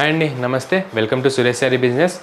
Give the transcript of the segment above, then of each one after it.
Hi అండి, నమస్తే. Welcome to Suresh sari business.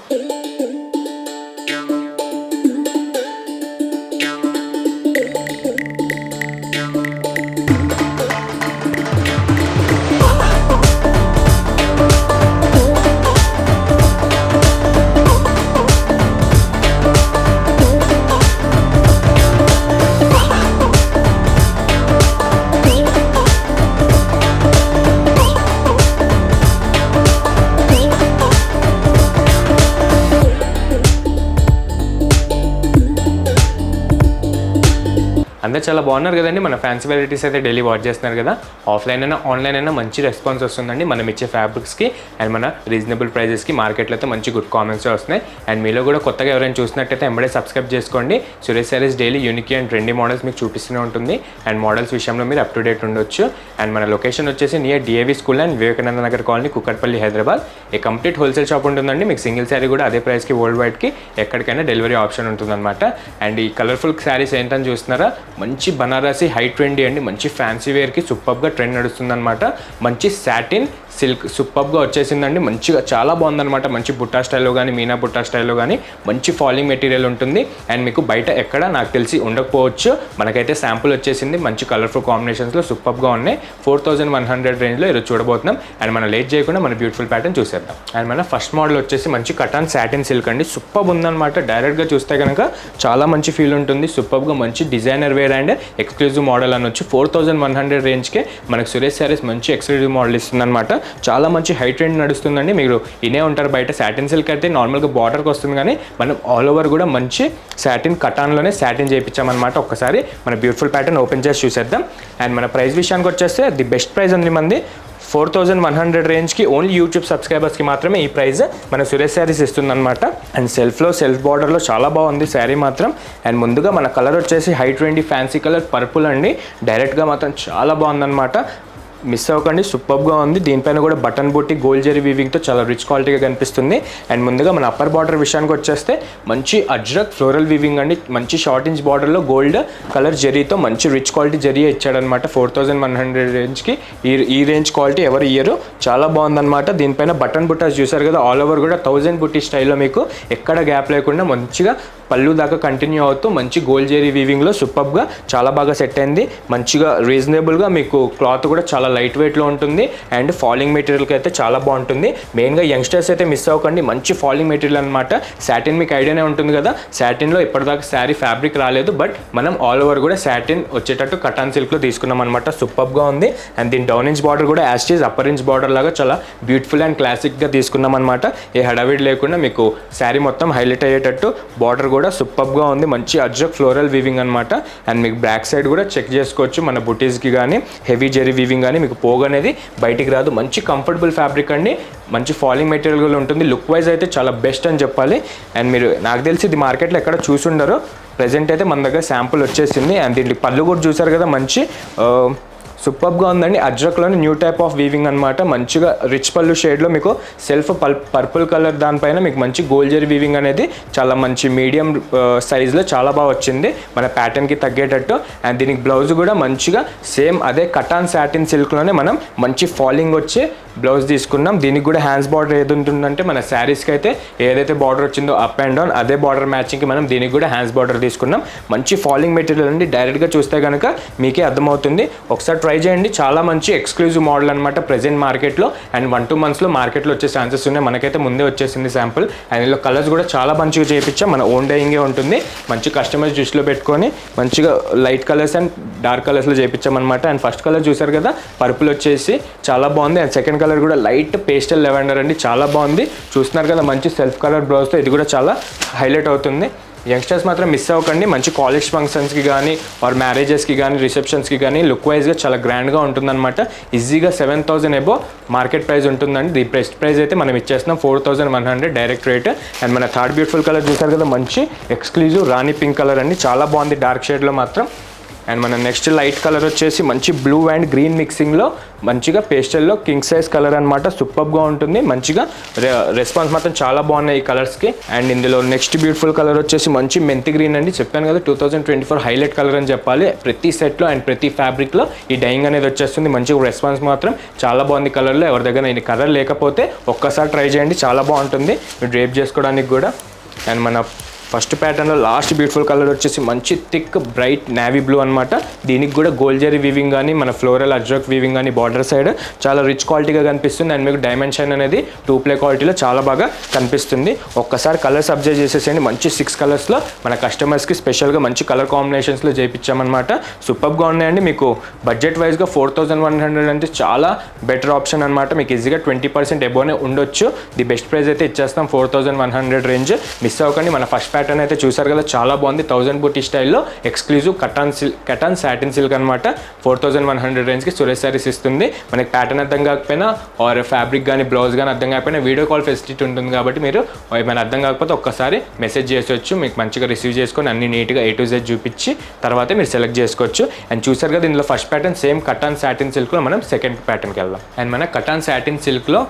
అందరూ చాలా బాగున్నారు కదండి. మన ఫ్యాన్సీ వెరైటీస్ అయితే డైలీ వాచ్ చేస్తున్నారు కదా. ఆఫ్లైన్ అయినా ఆన్లైన్ అయినా మంచి రెస్పాన్స్ వస్తుందండి మనం ఇచ్చే ఫ్యాబ్రిక్స్కి అండ్ మన రీజనబుల్ ప్రైజెస్కి. మార్కెట్లో అయితే మంచి గుడ్ కామెంట్స్ వస్తున్నాయి. అండ్ మీలో కూడా కొత్తగా ఎవరైనా చూసినట్టయితే ఎంబడే సబ్స్క్రైబ్ చేసుకోండి. Suresh saris daily unique and trendy models మీకు చూపిస్తూనే ఉంటుంది. అండ్ మోడల్స్ విషయంలో మీరు అప్ టు డేట్ ఉండొచ్చు. అండ్ మన లొకేషన్ వచ్చేసి near DAV school and Vivekananda Nagar colony, Kukatpally, Hyderabad. A complete wholesale shop ఉంటుందండి. మీకు సింగిల్ శారీ కూడా అదే ప్రైస్కి వరల్డ్ వైడ్కి ఎక్కడికైనా డెలివరీ ఆప్షన్ ఉంటుందన్నమాట. అండ్ ఈ కలర్ఫుల్ శారీస్ ఏంటని చూస్తున్నారా, మంచి బనారసి హై ట్రెండీ అండి. మంచి ఫ్యాన్సీ వేర్కి సూపర్గా ట్రెండ్ నడుస్తుందన్నమాట. మంచి సాటిన్ సిల్క్ సూపర్గా వచ్చేసిందండి. మంచిగా చాలా బాగుందన్నమాట. మంచి బుట్టా స్టైల్లో కానీ మీనా బుట్టా స్టైల్లో కానీ మంచి ఫాలింగ్ మెటీరియల్ ఉంటుంది. అండ్ మీకు బయట ఎక్కడ నాకు తెలిసి ఉండకపోవచ్చు. మనకైతే శాంపుల్ వచ్చేసింది. మంచి కలర్ఫుల్ కాంబినేషన్స్లో సూపర్గా ఉన్నాయి. 4100 రేంజ్లో ఈరోజు చూడబోతున్నాం. అండ్ మనం లేట్ చేయకుండా మన బ్యూటిఫుల్ ప్యాటర్న్ చూసేద్దాం. అండ్ మన ఫస్ట్ మోడల్ వచ్చేసి మంచి కటాన్ సాటిన్ సిల్క్ అండి. సూపర్ ఉందన్నమాట. డైరెక్ట్గా చూస్తే కనుక చాలా మంచి ఫీల్ ఉంటుంది. సూపర్గా మంచి designer wear and exclusive model అనొచ్చు. 4100 రేంజ్కే మనకు సురేష్ శారీస్ మంచి ఎక్స్క్లూజివ్ మోడల్ ఇస్తుందన్నమాట. చాలా మంచి హై ట్రెండ్ నడుస్తుందండి. మీరు ఇనే ఉంటారు బయట. సాటిన్ సిల్క్ అయితే నార్మల్గా బార్డర్కి వస్తుంది, కానీ మనం ఆల్ ఓవర్ కూడా మంచి సాటిన్ కటాన్లోనే సాటిన్ చేయించామన్నమాట. ఒక్కసారి మన బ్యూటిఫుల్ ప్యాటర్న్ ఓపెన్ చేసి చూసేద్దాం. అండ్ మన ప్రైస్ విషయానికి వచ్చేస్తే ది బెస్ట్ ప్రైస్ ఉంది మంది. 4100 రేంజ్కి ఓన్లీ యూట్యూబ్ సబ్స్క్రైబర్స్కి మాత్రమే ఈ ప్రైస్ మన సురేష్ శారీస్ ఇస్తుందన్నమాట. అండ్ సెల్ఫ్ బార్డర్లో చాలా బాగుంది శారీ మాత్రం. అండ్ ముందుగా మన కలర్ వచ్చేసి high trendy fancy colour purple అండి. డైరెక్ట్గా మాత్రం చాలా బాగుందన్నమాట. మిస్ అవ్వకండి, సూపర్గా ఉంది. దీనిపైన కూడా బటన్ బుట్టి గోల్డ్ జరీ వీవింగ్తో చాలా రిచ్ క్వాలిటీగా కనిపిస్తుంది. అండ్ ముందుగా మన అప్పర్ బార్డర్ విషయానికి వచ్చేస్తే మంచి అజ్రక్ ఫ్లోరల్ వీవింగ్ అండి. మంచి షార్ట్ ఇంచ్ బార్డర్లో గోల్డ్ కలర్ జరీతో మంచి రిచ్ క్వాలిటీ జరీ ఇచ్చాడనమాట. 4100 రేంజ్కి ఈ రేంజ్ క్వాలిటీ ఎవరు ఇయ్యరు. చాలా బాగుందన్నమాట. దీనిపైన బటన్ బుట్టాస్ చూసారు కదా, ఆల్ ఓవర్ కూడా 1000 బుట్టి స్టైల్లో మీకు ఎక్కడ గ్యాప్ లేకుండా మంచిగా పళ్ళు దాకా కంటిన్యూ అవుతూ మంచి గోల్డ్ జరీ వీవింగ్లో సూపర్గా చాలా బాగా సెట్ అయింది. మంచిగా రీజనబుల్గా మీకు క్లాత్ కూడా చాలా లైట్ వెయిట్లో ఉంటుంది. అండ్ ఫాలింగ్ మెటీరియల్కి అయితే చాలా బాగుంటుంది. మెయిన్గా యంగ్స్టర్స్ అయితే మిస్ అవ్వకండి. మంచి ఫాలింగ్ మెటీరియల్ అనమాట. సాటిన్ మీకు ఐడియానే ఉంటుంది కదా, సాటిన్లో ఇప్పటిదాకా శారీ ఫ్యాబ్రిక్ రాలేదు, బట్ మనం ఆల్ ఓవర్ కూడా సాటిన్ వచ్చేటట్టు కటాన్ సిల్క్లో తీసుకున్నాం అనమాట. సూపర్గా ఉంది. అండ్ దీని డౌన్ ఇంచ్ బార్డర్ కూడా యాస్టీజ్ అప్పర్ ఇంచ్ బార్డర్ లాగా చాలా బ్యూటిఫుల్ అండ్ క్లాసిక్గా తీసుకున్నాం అనమాట. ఏ హడావిడి లేకుండా మీకు శారీ మొత్తం హైలైట్ అయ్యేటట్టు బార్డర్ కూడా సూపర్గా ఉంది. మంచి అజ్రక్ ఫ్లోరల్ వీవింగ్ అనమాట. అండ్ మీకు బ్యాక్ సైడ్ కూడా చెక్ చేసుకోవచ్చు. మన బుటీస్కి కానీ హెవీ జెరీ వీవింగ్ కానీ మీకు పోగు అనేది బయటికి రాదు. మంచి కంఫర్టబుల్ ఫ్యాబ్రిక్ అండి. మంచి ఫాలింగ్ మెటీరియల్ కూడా ఉంటుంది. లుక్ వైజ్ అయితే చాలా బెస్ట్ అని చెప్పాలి. అండ్ మీరు నాకు తెలిసి ఇది మార్కెట్లో ఎక్కడ చూసుండరు. ప్రజెంట్ అయితే మన దగ్గర శాంపుల్ వచ్చేసింది. అండ్ దీంట్లో పళ్ళు కూడా చూసారు కదా, మంచి సూపర్గా ఉందండి. అజ్రక్లోని న్యూ టైప్ ఆఫ్ వీవింగ్ అనమాట. మంచిగా రిచ్ పళ్ళు షేడ్లో మీకు సెల్ఫ్ పర్పుల్ కలర్ దానిపైన మీకు మంచి గోల్డ్ జరీ వీవింగ్ అనేది చాలా మంచి మీడియం సైజ్లో చాలా బాగా వచ్చింది మన ప్యాటర్న్కి తగ్గేటట్టు. అండ్ దీనికి బ్లౌజ్ కూడా మంచిగా సేమ్ అదే కటాన్ సాటిన్ సిల్క్లోనే మనం మంచి ఫాలింగ్ వచ్చే బ్లౌజ్ తీసుకున్నాం. దీనికి కూడా హ్యాండ్స్ బార్డర్ ఏది ఉంటుందంటే మన శారీస్కి అయితే ఏదైతే బార్డర్ వచ్చిందో అప్ అండ్ డౌన్ అదే బార్డర్ మ్యాచింగ్కి మనం దీనికి కూడా హ్యాండ్స్ బార్డర్ తీసుకున్నాం. మంచి ఫాలింగ్ మెటీరియల్ అండి. డైరెక్ట్గా చూస్తే కనుక మీకే అర్థమవుతుంది. ఒకసారి ట్రై చేయండి. చాలా మంచి ఎక్స్క్లూజివ్ మోడల్ అనమాట ప్రెజెంట్ మార్కెట్లో. అండ్ 1-2 monthsలో మార్కెట్లో వచ్చే ఛాన్సెస్ ఉన్నాయి. మనకైతే ముందే వచ్చేసింది శాంపుల్. అండ్ ఇందులో కలర్స్ కూడా చాలా మంచిగా చేయించాం. మన ఓన్ డైయింగే ఉంటుంది. మంచి కస్టమైజ్ దృష్టిలో పెట్టుకొని మంచిగా లైట్ కలర్స్ అండ్ డార్క్ కలర్స్లో చేయించామన్నమాట. అండ్ ఫస్ట్ కలర్ చూసారు కదా, పర్పుల్ వచ్చేసి చాలా బాగుంది. అండ్ సెకండ్ కలర్ కూడా లైట్ పేస్టల్ లెవెండర్ అండి. చాలా బాగుంది. చూస్తున్నారు కదా, మంచి సెల్ఫ్ కలర్ బ్లౌజ్తో ఇది కూడా చాలా హైలైట్ అవుతుంది. యంగ్స్టర్స్ మాత్రం మిస్ అవ్వకండి. మంచి కాలేజ్ ఫంక్షన్స్కి కానీ ఆర్ మ్యారేజెస్కి కానీ రిసెప్షన్స్కి కానీ లుక్ వైజ్గా చాలా గ్రాండ్గా ఉంటుందన్నమాట. ఈజీగా 7000 అబో మార్కెట్ ప్రైస్ ఉంటుందండి. ది బెస్ట్ ప్రైస్ అయితే మనం ఇచ్చేస్తున్నాం 4100 డైరెక్ట్ రేట్. అండ్ మన థర్డ్ బ్యూటిఫుల్ కలర్ చూసారు కదా, మంచి ఎక్స్క్లూజివ్ రాణి పింక్ కలర్ అండి. చాలా బాగుంది డార్క్ షేడ్లో మాత్రం. అండ్ మన నెక్స్ట్ లైట్ కలర్ వచ్చేసి మంచి బ్లూ అండ్ గ్రీన్ మిక్సింగ్లో మంచిగా పేస్టల్లో కింగ్ సైజ్ కలర్ అనమాట. సూపర్గా ఉంటుంది, మంచిగా రెస్పాన్స్ మాత్రం చాలా బాగున్నాయి ఈ కలర్స్కి. అండ్ ఇందులో నెక్స్ట్ బ్యూటిఫుల్ కలర్ వచ్చేసి మంచి మెంతి గ్రీన్ అండి. చెప్పాను కదా 2024 హైలైట్ కలర్ అని చెప్పాలి. ప్రతి సెట్లో అండ్ ప్రతి ఫ్యాబ్రిక్లో ఈ డైయింగ్ అనేది వచ్చేస్తుంది. మంచిగా రెస్పాన్స్ మాత్రం చాలా బాగుంది కలర్లో. ఎవరి దగ్గర ఈ కలర్ లేకపోతే ఒక్కసారి ట్రై చేయండి, చాలా బాగుంటుంది మీరు డ్రేప్ చేసుకోవడానికి కూడా. అండ్ మన ఫస్ట్ ప్యాటర్న్లో లాస్ట్ బ్యూటిఫుల్ కలర్ వచ్చేసి మంచి థిక్ బ్రైట్ నేవీ బ్లూ అనమాట. దీనికి కూడా గోల్డ్ జరీ వీవింగ్ కానీ మన ఫ్లోరల్ అజ్రక్ వీవింగ్ కానీ బార్డర్ సైడ్ చాలా రిచ్ క్వాలిటీగా కనిపిస్తుంది. అండ్ మీకు డైమండ్ షైన్ అనేది 2 క్వాలిటీలో చాలా బాగా కనిపిస్తుంది. ఒక్కసారి కలర్స్ అబ్జర్వ్ చేసేసేయండి. మంచి 6 కలర్స్లో మన కస్టమర్స్కి స్పెషల్గా మంచి కలర్ కాంబినేషన్స్లో చేయించామన్నమాట. సూపర్గా ఉన్నాయండి. మీకు బడ్జెట్ వైజ్గా 4100 అంటే చాలా బెటర్ ఆప్షన్ అనమాట. మీకు ఈజీగా 20% ఎబోనే ఉండొచ్చు. ది బెస్ట్ ప్రైస్ అయితే ఇచ్చేస్తాం 4100 రేంజ్. మిస్ అవ్వకండి. మన ఫస్ట్ ప్యాటర్న్ అయితే చూసారు కదా, చాలా బాగుంది. 1000 బూటీ స్టైల్లో ఎక్స్క్లూజివ్ కటాన్ సాటిన్ సిల్క్ అనమాట. 4100 రేంజ్కి సురేష్ సారీస్ ఇస్తుంది. మనకి ప్యాటర్న్ అర్థం కాకపోయినా ఆర్ ఫ్యాబ్రిక్ కానీ బ్లౌజ్ కానీ అర్థం కాకపోయినా వీడియో కాల్ ఫెసిలిటీ ఉంటుంది కాబట్టి మీరు ఏమైనా అర్థం కాకపోతే ఒక్కసారి మెసేజ్ చేసొచ్చు. మీకు మంచిగా రిసీవ్ చేసుకొని అన్ని నీట్గా A to Z చూపించి తర్వాత మీరు సెలెక్ట్ చేసుకోవచ్చు. అండ్ చూసారు కదా, ఇందులో first pattern same cotton satin సిల్క్లో మనం సెకండ్ ప్యాటర్న్కి వెళ్దాం. అండ్ మన కటాన్ సాటిన్ సిల్క్లో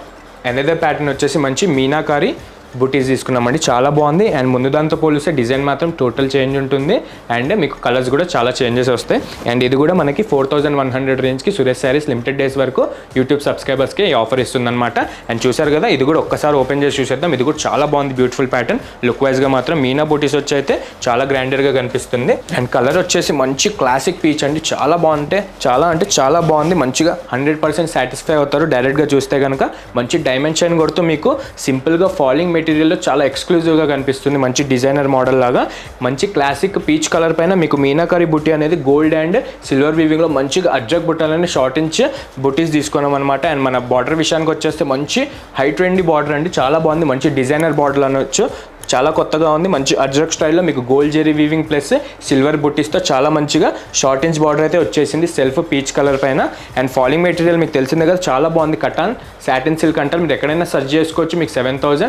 అనదర్ ప్యాటర్న్ వచ్చేసి మంచి మీనాకారి బుటీస్ తీసుకున్నామండి. చాలా బాగుంది. అండ్ ముందు దాంతో పోలిస్తే డిజైన్ మాత్రం టోటల్ చేంజ్ ఉంటుంది. అండ్ మీకు కలర్స్ కూడా చాలా చేంజెస్ వస్తాయి. అండ్ ఇది కూడా మనకి 4100 రేంజ్కి సురేష్ శారీస్ లిమిటెడ్ డేస్ వరకు యూట్యూబ్ సబ్స్క్రైబర్స్కి ఈ ఆఫర్ ఇస్తుందన్నమాట. అండ్ చూసారు కదా, ఇది కూడా ఒక్కసారి ఓపెన్ చేసి చూసేద్దాం. ఇది కూడా చాలా బాగుంది, బ్యూటిఫుల్ ప్యాటర్న్. లుక్ వైజ్గా మాత్రం మీనా బూటీస్ వచ్చి అయితే చాలా గ్రాండర్గా కనిపిస్తుంది. అండ్ కలర్ వచ్చేసి మంచి క్లాసిక్ పీచ్ అండి. చాలా బాగుంటే చాలా బాగుంది. మంచిగా 100% సాటిస్ఫై అవుతారు డైరెక్ట్గా చూస్తే కనుక. మంచి డైమండ్ షైన్ కొడుతూ మీకు సింపుల్గా ఫాలింగ్ మెటీరియల్లో చాలా ఎక్స్క్లూజివ్గా కనిపిస్తుంది. మంచి డిజైనర్ మోడల్ లాగా మంచి క్లాసిక్ పీచ్ కలర్ పైన మీకు మీనాకారి బుట్టి అనేది గోల్డ్ అండ్ సిల్వర్ వీవింగ్లో మంచిగా అజ్రక్ బుట్టాలని షార్ట్ ఇంచ్ బుటీస్ తీసుకున్నాం అనమాట. అండ్ మన బార్డర్ విషయానికి వచ్చేస్తే మంచి హై ట్రెండీ బార్డర్ అండి. చాలా బాగుంది. మంచి డిజైనర్ బార్డర్ అనొచ్చు. చాలా కొత్తగా ఉంది. మంచి అజ్రక్ స్టైల్లో మీకు gold zari weaving plus silver బుట్టీస్తో చాలా మంచిగా షార్ట్ ఇంచ్ బార్డర్ అయితే వచ్చేసింది సెల్ఫ్ పీచ్ కలర్ పైన. అండ్ ఫాలింగ్ మెటీరియల్ మీకు తెలిసిందే కదా, చాలా బాగుంది. కటాన్ సాటిన్ సిల్క్ అంటారు. మీరు ఎక్కడైనా సర్చ్ చేసుకోవచ్చు. మీకు 7000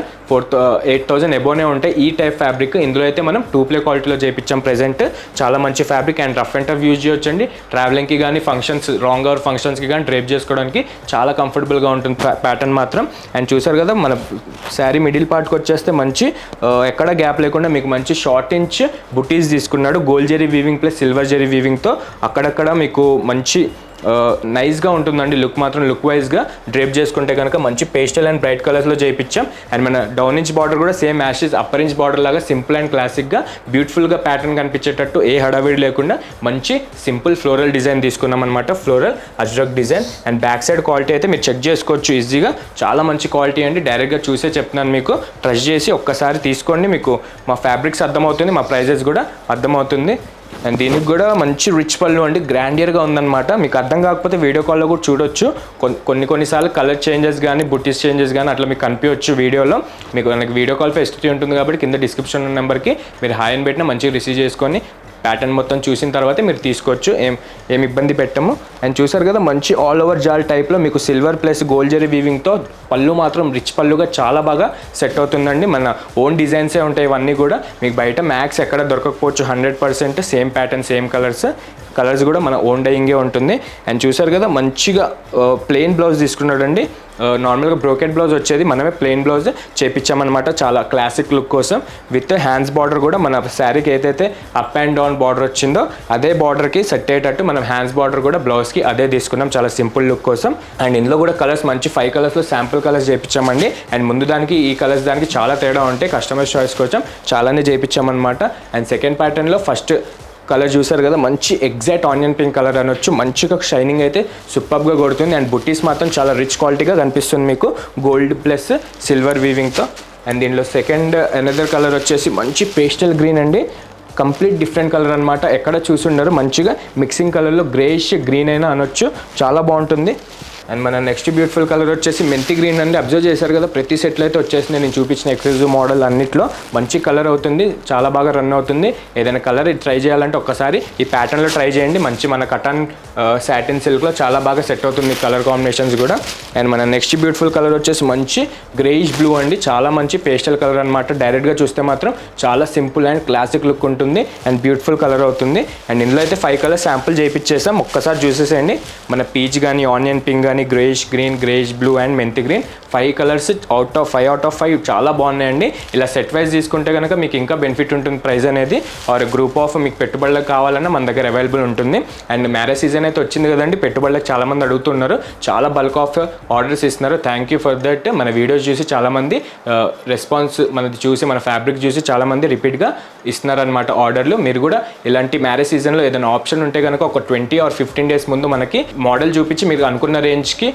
8000 ఎబోనే ఉంటాయి ఈ టైప్ ఫ్యాబ్రిక్. ఇందులో అయితే మనం 2 క్వాలిటీలో చేయించాం ప్రెజెంట్. చాలా మంచి fabric. And rough and tough use చేయొచ్చండి. ట్రావెలింగ్కి కానీ ఫంక్షన్స్ లాంగ్ అవర్ ఫంక్షన్స్కి కానీ డ్రేప్ చేసుకోవడానికి చాలా కంఫర్టబుల్గా ఉంటుంది ప్యాటర్న్ మాత్రం. అండ్ చూసారు కదా, మన శారీ మిడిల్ పార్ట్కి వచ్చేస్తే మంచి ఎక్కడ గ్యాప్ లేకుండా మీకు మంచి షార్ట్ ఇంచ్ బుటీస్ తీసుకున్నాడు gold zari weaving plus silver zari వీవింగ్తో. అక్కడక్కడ మీకు మంచి నైస్గా ఉంటుందండి. లుక్ మాత్రం లుక్ వైజ్గా డ్రేప్ చేసుకుంటే కనుక మంచి పేస్టల్ అండ్ బ్రైట్ కలర్స్లో చేయించాం. అండ్ మన డౌన్ ఇంచ్ బార్డర్ కూడా same Ashes upper inch border లాగా సింపుల్ అండ్ క్లాసిక్గా బ్యూటిఫుల్గా ప్యాటర్న్ కనిపించేటట్టు ఏ హడావిడి లేకుండా మంచి సింపుల్ ఫ్లోరల్ డిజైన్ తీసుకున్నాం అనమాట. Floral Ajrak design. And back side quality అయితే మీరు చెక్ చేసుకోవచ్చు ఈజీగా. చాలా మంచి క్వాలిటీ అండి. డైరెక్ట్గా చూసే చెప్తున్నాను మీకు. ట్రస్ట్ చేసి ఒక్కసారి తీసుకోండి. మీకు మా ఫ్యాబ్రిక్స్ అర్థమవుతుంది, మా ప్రైజెస్ కూడా అర్థమవుతుంది. అండ్ దీనికి కూడా మంచి రిచ్ పళ్ళు అండి. గ్రాండియర్గా ఉందన్నమాట. మీకు అర్థం కాకపోతే వీడియో కాల్లో కూడా చూడొచ్చు. కొన్నిసార్లు కలర్ చేంజెస్ కానీ బుట్టీస్ చేంజెస్ కానీ అట్లా మీకు కనిపించవచ్చు వీడియోలో. మీకు మనకి వీడియో కాల్ ఫెసిలిటీ ఉంటుంది కాబట్టి కింద డిస్క్రిప్షన్ నెంబర్కి మీరు హాయ్ అని పెట్టినా మంచిగా రిసీవ్ చేసుకొని ప్యాటర్న్ మొత్తం చూసిన తర్వాత మీరు తీసుకోవచ్చు. ఏం ఇబ్బంది పెట్టము. అండ్ చూసారు కదా, మంచి ఆల్ ఓవర్ జాల్ టైప్లో మీకు సిల్వర్ ప్లస్ గోల్డ్ జెరీ వీవింగ్తో పళ్ళు మాత్రం రిచ్ పళ్ళుగా చాలా బాగా సెట్ అవుతుందండి. మన ఓన్ డిజైన్సే ఉంటాయి ఇవన్నీ కూడా. మీకు బయట మ్యాక్స్ ఎక్కడ దొరకకపోవచ్చు. 100% సేమ్ ప్యాటర్న్ సేమ్ కలర్స్ కూడా మన ఓన్ డైయింగే ఉంటుంది. అండ్ చూసారు కదా, మంచిగా ప్లెయిన్ బ్లౌజ్ తీసుకున్నాడండి. నార్మల్గా బ్రోకెట్ బ్లౌజ్ వచ్చేది, మనమే ప్లెయిన్ బ్లౌజ్ చేపించామన్నమాట చాలా క్లాసిక్ లుక్ కోసం. విత్ హ్యాండ్స్ బార్డర్ కూడా మన శారీకి ఏదైతే అప్ అండ్ డౌన్ బార్డర్ వచ్చిందో అదే బార్డర్కి సెట్ అయ్యేటట్టు మనం హ్యాండ్స్ బార్డర్ కూడా బ్లౌజ్కి అదే తీసుకున్నాం చాలా సింపుల్ లుక్ కోసం. అండ్ ఇందులో కూడా కలర్స్ మంచి 5 కలర్స్లో శాంపుల్ కలర్స్ చేయించామండి. అండ్ ముందు దానికి ఈ కలర్స్ దానికి చాలా తేడా ఉంటాయి. కస్టమర్స్ చాయిస్ కోసం చాలానే చేయించామన్నమాట. అండ్ సెకండ్ ప్యాటర్న్లో ఫస్ట్ కలర్ చూసారు కదా, మంచి ఎగ్జాక్ట్ ఆనియన్ పింక్ కలర్ అనొచ్చు. మంచిగా షైనింగ్ అయితే సూపర్గా కొడుతుంది. అండ్ బుట్టీస్ మాత్రం చాలా రిచ్ క్వాలిటీగా కనిపిస్తుంది మీకు గోల్డ్ ప్లస్ సిల్వర్ వీవింగ్తో. అండ్ దీనిలో సెకండ్ అనదర్ కలర్ వచ్చేసి మంచి పేస్టల్ గ్రీన్ అండి. కంప్లీట్ డిఫరెంట్ కలర్ అనమాట. ఎక్కడ చూసుండరు. మంచిగా మిక్సింగ్ కలర్లో గ్రేయిష్ గ్రీన్ అయినా అనొచ్చు. చాలా బాగుంటుంది. అండ్ మన నెక్స్ట్ బ్యూటిఫుల్ కలర్ వచ్చేసి మెంతి గ్రీన్ అండి. అబ్జర్వ్ చేశారు కదా, ప్రతి సెట్లో అయితే వచ్చేసింది. నేను చూపించిన ఎక్స్క్లూజివ్ మోడల్ అన్నిట్లో మంచి కలర్ అవుతుంది, చాలా బాగా రన్ అవుతుంది. ఏదైనా కలర్ ట్రై చేయాలంటే ఒక్కసారి ఈ ప్యాటర్న్లో ట్రై చేయండి. మంచి మన కటన్ సాటిన్ సిల్క్లో చాలా బాగా సెట్ అవుతుంది కలర్ కాంబినేషన్స్ కూడా. అండ్ మన నెక్స్ట్ బ్యూటిఫుల్ కలర్ వచ్చేసి మంచి గ్రేయిష్ బ్లూ అండి. చాలా మంచి పేస్టల్ కలర్ అనమాట. డైరెక్ట్గా చూస్తే మాత్రం చాలా సింపుల్ అండ్ క్లాసిక్ లుక్ ఉంటుంది అండ్ బ్యూటిఫుల్ కలర్ అవుతుంది. అండ్ ఇందులో అయితే 5 కలర్స్ శాంపుల్ చేయించేసాం, ఒక్కసారి చూసేసేయండి. మన పీచ్ కానీ, ఆనియన్ పింక్ కానీ, greyish green, greyish blue and మెంతి గ్రీన్ 5 కలర్స్ అవుట్ ఆఫ్ 5 చాలా బాగున్నాయండి. ఇలా సెట్ వైజ్ తీసుకుంటే కనుక మీకు ఇంకా బెనిఫిట్ ఉంటుంది ప్రైస్ అనేది. ఆర్ గ్రూప్ ఆఫ్ మీకు పెట్టుబడులకు కావాలన్నా మన దగ్గర అవైలబుల్ ఉంటుంది. అండ్ మ్యారేజ్ సీజన్ అయితే వచ్చింది కదండి, పెట్టుబడులకు చాలామంది అడుగుతున్నారు, చాలా బల్క్ ఆఫ్ ఆర్డర్స్ ఇస్తున్నారు. Thank you for that. మన వీడియోస్ చూసి చాలామంది రెస్పాన్స్ మనది చూసి, మన ఫ్యాబ్రిక్ చూసి చాలామంది రిపీట్గా ఇస్తున్నారనమాట ఆర్డర్లు. మీరు కూడా ఇలాంటి మ్యారేజ్ సీజన్లో ఏదైనా ఆప్షన్ ఉంటే కనుక ఒక 20 or 15 days ముందు మనకి మోడల్ చూపించి మీరు అనుకున్న రేంజ్కి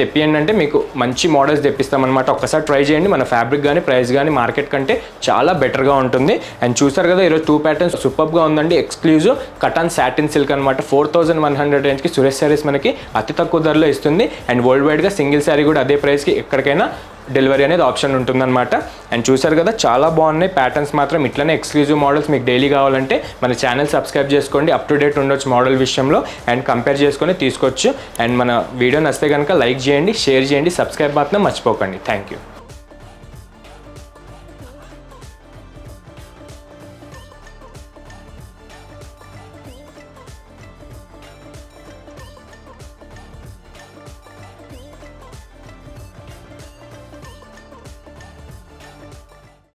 తెప్పియండి అంటే మీకు మంచి మోడల్స్ తెప్పిస్తామన్నమాట. ఒక్కసారి ట్రై చేయండి. మన ఫ్యాబ్రిక్ కానీ, ప్రైస్ కానీ మార్కెట్ కంటే చాలా బెటర్గా ఉంటుంది. అండ్ చూసారు కదా, ఈరోజు 2 ప్యాటర్న్స్ సూపర్గా ఉందండి. ఎక్స్క్లూజివ్ కటన్ సాటిన్ సిల్క్ అనమాట. 4100 రేంజ్కి సురేష్ శారీస్ మనకి అతి తక్కువ ధరలో ఇస్తుంది. అండ్ వరల్డ్ వైడ్గా సింగిల్ శారీ కూడా అదే ప్రైస్కి ఎక్కడికైనా డెలివరీ అనేది ఆప్షన్ ఉంటుందన్నమాట. అండ్ చూసారు కదా, చాలా బాగున్నాయి ప్యాటర్న్స్ మాత్రం. ఇట్లనే ఎక్స్క్లూజివ్ మోడల్స్ మీకు డైలీ కావాలంటే మన ఛానల్ సబ్స్క్రైబ్ చేసుకోండి. అప్ టు డేట్ ఉండొచ్చు మోడల్ విషయంలో అండ్ కంపేర్ చేసుకొని తీసుకోవచ్చు. అండ్ మన వీడియో నచ్చితే కనుక లైక్ చేయండి, షేర్ చేయండి, సబ్స్క్రైబ్ మాత్రం మర్చిపోకండి. Thank you.